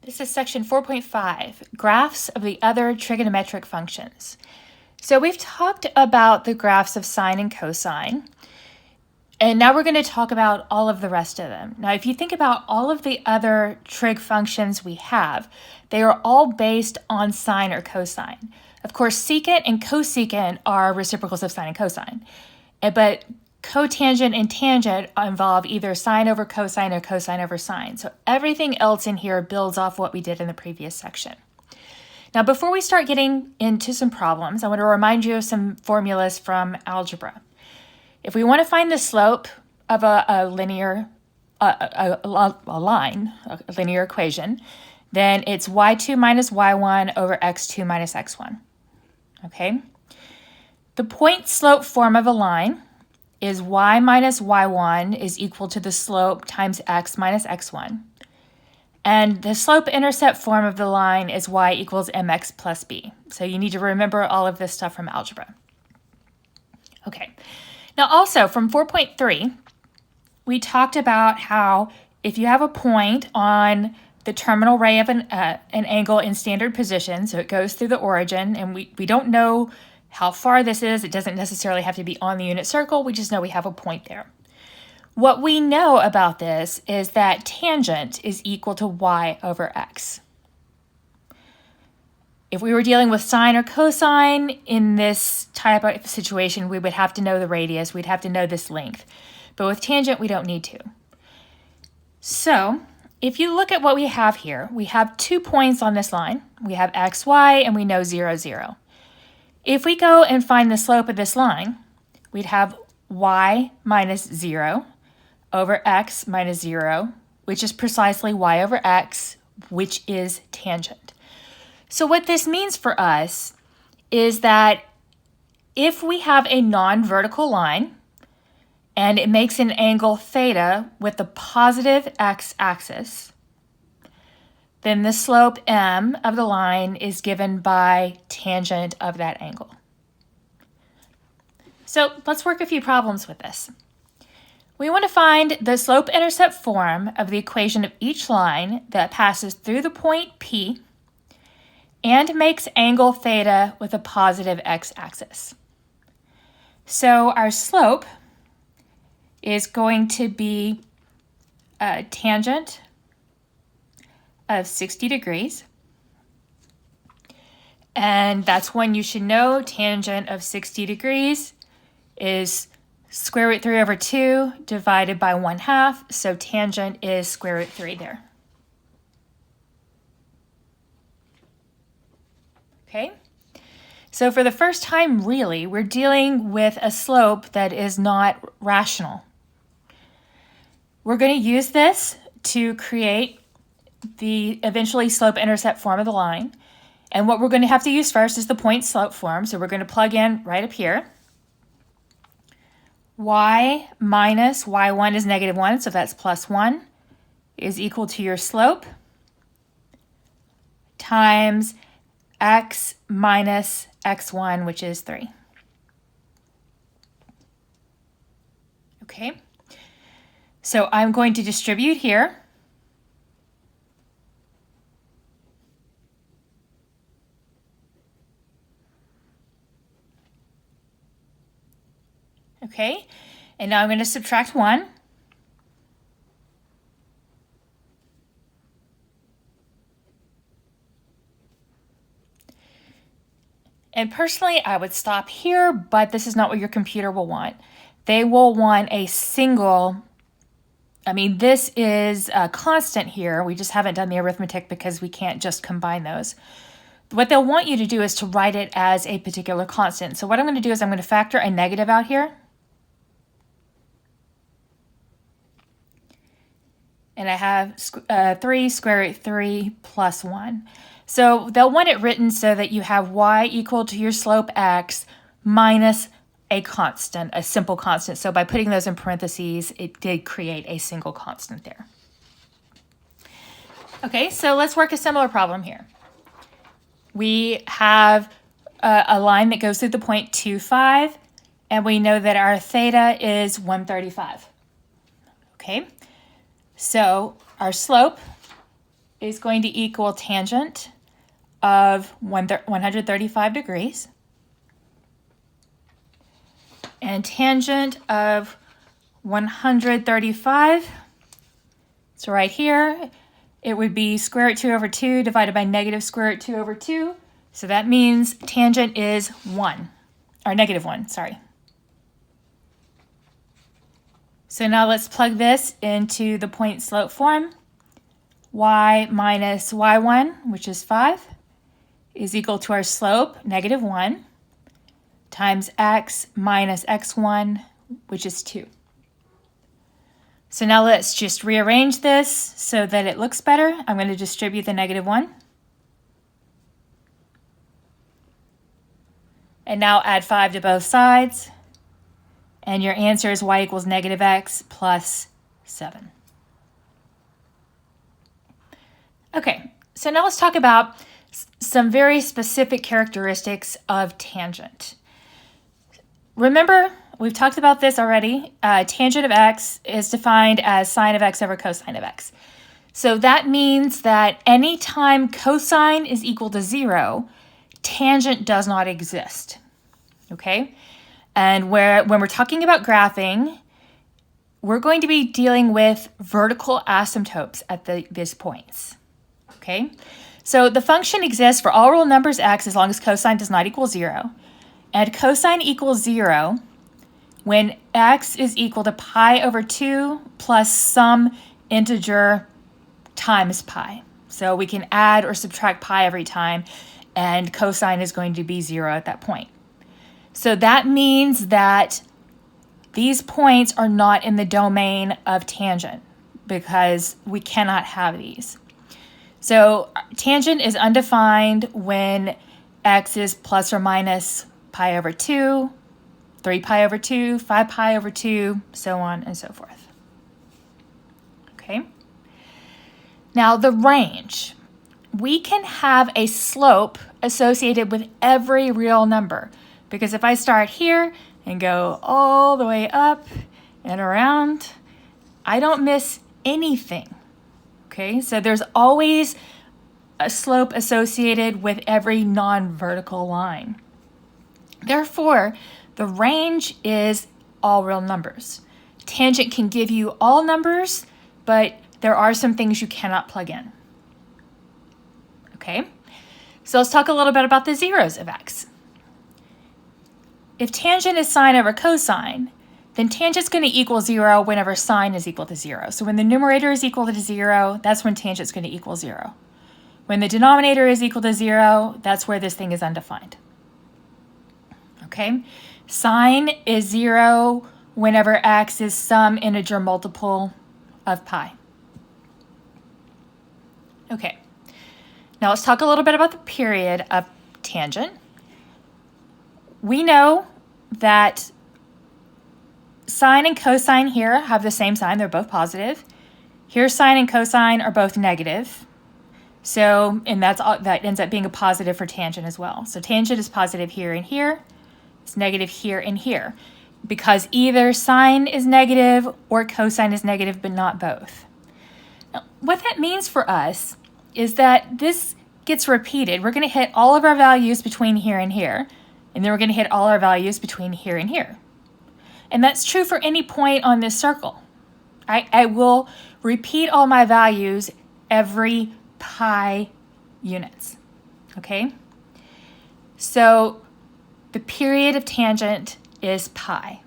This is section 4.5, graphs of the other trigonometric functions. So we've talked about the graphs of sine and cosine, and now we're going to talk about all of the rest of them. Now, if you think about all of the other trig functions we have, they are all based on sine or cosine. Of course, secant and cosecant are reciprocals of sine and cosine, but cotangent and tangent involve either sine over cosine or cosine over sine. So everything else in here builds off what we did in the previous section. Now, before we start getting into some problems, I want to remind you of some formulas from algebra. If we want to find the slope of a linear equation, then it's y2 minus y1 over x2 minus x1. Okay? The point slope form of a line is y minus y1 is equal to the slope times x minus x1. And the slope-intercept form of the line is y equals mx plus b. So you need to remember all of this stuff from algebra. Okay. Now also from 4.3, we talked about how if you have a point on the terminal ray of an angle in standard position, so it goes through the origin, and we don't know how far this is. It doesn't necessarily have to be on the unit circle. We just know we have a point there. What we know about this is that tangent is equal to y over x. If we were dealing with sine or cosine in this type of situation, we would have to know the radius. We'd have to know this length. But with tangent, we don't need to. So if you look at what we have here, we have 2 points on this line. We have x, y, and we know 0, 0. If we go and find the slope of this line, we'd have y minus 0 over x minus 0, which is precisely y over x, which is tangent. So what this means for us is that if we have a non-vertical line and it makes an angle theta with the positive x-axis, then the slope m of the line is given by tangent of that angle. So let's work a few problems with this. We want to find the slope-intercept form of the equation of each line that passes through the point P and makes angle theta with a positive x-axis. So our slope is going to be a tangent of 60 degrees. And that's when you should know tangent of 60 degrees is square root 3 over 2 divided by 1/2. So tangent is square root 3 there. Okay. So for the first time, really, we're dealing with a slope that is not rational. We're going to use this to create the eventually slope-intercept form of the line. And what we're going to have to use first is the point slope form. So we're going to plug in right up here. Y minus y1 is -1, so that's plus 1, is equal to your slope times x minus x1, which is 3. Okay, so I'm going to distribute here. Okay, and now I'm going to subtract 1. And personally, I would stop here, but this is not what your computer will want. They will want a single, this is a constant here. We just haven't done the arithmetic because we can't just combine those. What they'll want you to do is to write it as a particular constant. So what I'm going to do is I'm going to factor a negative out here. And I have 3 square root 3 plus 1. So they'll want it written so that you have y equal to your slope x minus a constant, a simple constant. So by putting those in parentheses, it did create a single constant there. Okay, so let's work a similar problem here. We have a line that goes through the point 2, 5, and we know that our theta is 135. Okay, so our slope is going to equal tangent of 135 degrees. And tangent of 135, so right here, it would be square root 2 over 2 divided by negative square root 2 over 2. So that means tangent is 1, or negative 1, sorry. So now let's plug this into the point slope form. Y minus y1, which is 5, is equal to our slope, negative 1, times x minus x1, which is 2. So now let's just rearrange this so that it looks better. I'm going to distribute the negative 1. And now add 5 to both sides. And your answer is y equals negative x plus 7. Okay, so now let's talk about some very specific characteristics of tangent. Remember, we've talked about this already. Tangent of x is defined as sine of x over cosine of x. So that means that anytime cosine is equal to 0, tangent does not exist. Okay? And when we're talking about graphing, we're going to be dealing with vertical asymptotes at these points. Okay? So the function exists for all real numbers x as long as cosine does not equal 0. And cosine equals 0 when x is equal to pi over 2 plus some integer times pi. So we can add or subtract pi every time, and cosine is going to be 0 at that point. So that means that these points are not in the domain of tangent because we cannot have these. So tangent is undefined when x is plus or minus pi over 2, 3 pi over 2, 5 pi over 2, so on and so forth. Okay? Now the range. We can have a slope associated with every real number, because if I start here and go all the way up and around, I don't miss anything. Okay? So there's always a slope associated with every non-vertical line. Therefore, the range is all real numbers. Tangent can give you all numbers, but there are some things you cannot plug in. Okay? So let's talk a little bit about the zeros of x. If tangent is sine over cosine, then tangent's going to equal 0 whenever sine is equal to 0. So when the numerator is equal to 0, that's when tangent's going to equal 0. When the denominator is equal to 0, that's where this thing is undefined. Okay? Sine is 0 whenever x is some integer multiple of pi. Okay. Now let's talk a little bit about the period of tangent. We know that sine and cosine here have the same sign. They're both positive. Here, sine and cosine are both negative. So, and that ends up being a positive for tangent as well. So tangent is positive here and here. It's negative here and here, because either sine is negative or cosine is negative, but not both. Now, what that means for us is that this gets repeated. We're going to hit all of our values between here and here, and then we're going to hit all our values between here and here. And that's true for any point on this circle. I will repeat all my values every pi units, okay? So the period of tangent is pi.